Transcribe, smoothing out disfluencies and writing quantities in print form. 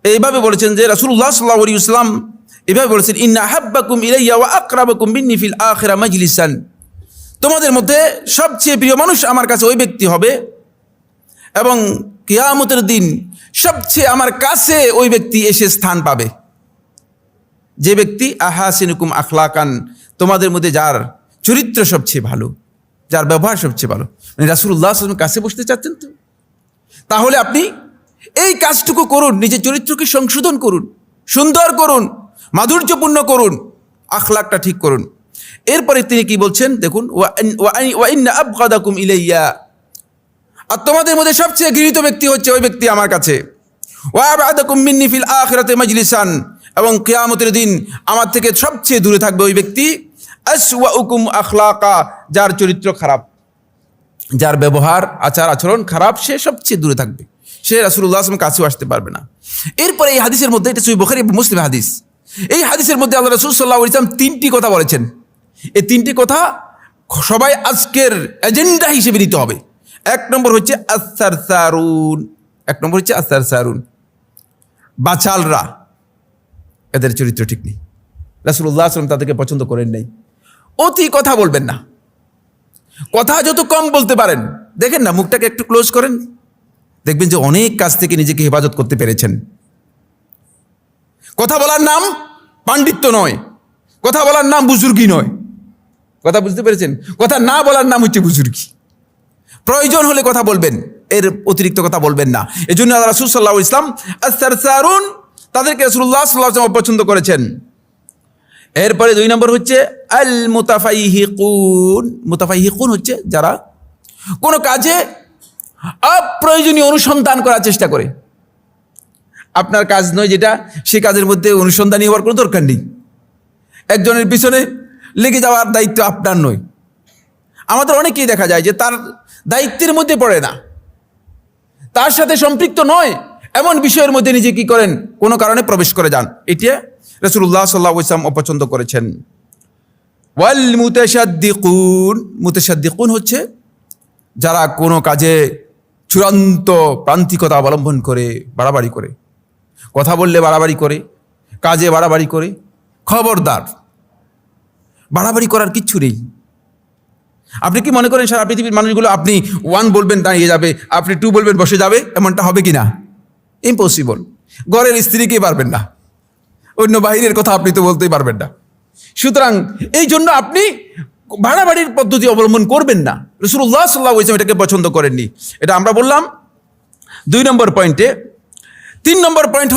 এইভাবে বলেছেন যে রাসূলুল্লাহ সাল্লাল্লাহু আলাইহি ওয়াসাল্লাম এভাবে বলেছেন, ইন্না হাব্বাকুম ইলাইয়া ওয়া আকরাবাকুম মিন্নি ফিল আখিরা মাজলিসান, তোমাদের মধ্যে সবচেয়ে প্রিয় মানুষ আমার কাছে ওই ব্যক্তি হবে এবং কিয়ামতের দিন সবচেয়ে আমার কাছে ওই ব্যক্তি এসে স্থান পাবে, যে ব্যক্তি আহাসিনুকুম আখলাকান, তোমাদের মধ্যে যার চরিত্র সবচেয়ে ভালো, যার ব্যবহার সবচেয়ে ভালো। রাসূলুল্লাহ সাল্লাল্লাহু আলাইহি ওয়াসাল্লাম কাছে বসতে চাচ্ছেন তো, তাহলে আপনি এই কাজটুকু করুন, নিজের চরিত্রকে সংশোধন করুন, সুন্দর করুন, মাধুর্যপূর্ণ করুন, আখলাকটা ঠিক করুন। এরপরে তিনি কি বলছেন দেখুন, ওয়া ইন্না আবগাদাকুম ইলাইয়া, আর তোমাদের মধ্যে সবচেয়ে ঘৃণিত ব্যক্তি হচ্ছে ওই ব্যক্তি আমার কাছে, ওয়া আবআদাকুম মিন্নি ফিল আখিরাতি মাজলিসান, এবং কিয়ামতের দিন আমার থেকে সবচেয়ে দূরে থাকবে ওই ব্যক্তি, আসওয়াউকুম আখলাকা, যার চরিত্র খারাপ, যার ব্যবহার আচার আচরণ খারাপ, সে সবচেয়ে দূরে থাকবে, সে রাসূলুল্লাহ সাল্লাল্লাহু আলাইহি ওয়াসাল্লামের কাছেও আসতে পারবে না। এরপরে এই হাদিসের মধ্যে, এটা সহিহ বুখারী এবং মুসলিম হাদিস, এই হাদিসের মধ্যে আল্লাহ রাসূল সাল্লাল্লাহু আলাইহি ওয়াসাল্লাম তিনটি কথা বলেছেন। এই তিনটি কথা সবাই আজকের এজেন্ডা হিসেবে নিতে হবে। এক নম্বর হচ্ছে আস-সারসারুন, বাচালরা, এদের চরিত্র ঠিক নেই, রাসূলুল্লাহ সাল্লাল্লাহু আলাইহি ওয়াসাল্লাম তাদেরকে পছন্দ করেন নাই। অতি কথা বলবেন না, কথা যত কম বলতে পারেন, দেখেন না মুখটাকে একটু ক্লোজ করেন, দেখবেন যে অনেক কাজ থেকে নিজেকে হেফাজত করতে পেরেছেন। কথা বলার নাম পাণ্ডিত্য নয়, কথা বলার নাম বুজুর্গি নয়, কথা বুঝতে পেরেছেন? কথা না বলার নাম হচ্ছে বুজুর্গি। প্রয়োজন হলে কথা বলবেন, এর অতিরিক্ত কথা বলবেন না। এই জন্য রাসূল সাল্লাল্লাহু আলাইহি ওয়াসাল্লাম আস-সারসারুন, তাদেরকে রাসূলুল্লাহ সাল্লাল্লাহু আলাইহি ওয়াসাল্লাম পছন্দ করেছেন। এরপরে 2 নম্বর হচ্ছে আল মুতাফাইহিকুন। মুতাফাইহিকুন হচ্ছে যারা কোনো কাজে অপ্রয়োজনীয় অনুসন্ধান করার চেষ্টা করে। আপনার কাজ নয় যেটা, সে কাজের মধ্যে অনুসন্ধানী হওয়ার কোনো দরকার নেই। একজনের পিছনে লেগে যাওয়ার দায়িত্ব আপনার নয়। আমাদের অনেকেই দেখা যায় যে তার দায়িত্বের মধ্যে পড়ে না, তার সাথে সম্পৃক্ত নয় এমন বিষয়ের মধ্যে নিজে কি করেন, কোনো কারণে প্রবেশ করে যান। এটা রাসূলুল্লাহ সাল্লাল্লাহু আলাইহি ওয়াসাল্লাম অপছন্দ করেছেন। ওয়াল মুতাশাদ্দিকুন, মুতাশাদ্দিকুন হচ্ছে যারা কোনো কাজে চূড়ান্ত প্রান্তিকতা অবলম্বন করে, বাড়াবাড়ি করে, কথা বললে বাড়াবাড়ি করে, কাজে বাড়াবাড়ি করে। খবরদার, বাড়াবাড়ি করার কিচ্ছু নেই। আপনি কি মনে করেন সারা পৃথিবীর মানুষগুলো আপনি 1 বলবেন দাঁড়িয়ে যাবে, আপনি 2 বলবেন বসে যাবে, এমনটা হবে কি না? ইম্পসিবল। ঘরের স্ত্রীকে পারবেন না, অন্য বাহিরের কথা আপনি তো বলতেই পারবেন না। সুতরাং এই জন্য আপনি বাড়াবাড়ির পদ্ধতি অবলম্বন করবেন না। রাসূলুল্লাহ সাল্লাল্লাহু আলাইহি ওয়াসাল্লাম এটাকে পছন্দ করেননি। এটা আমরা বললাম 2 নম্বর পয়েন্টে। 3 নম্বর পয়েন্ট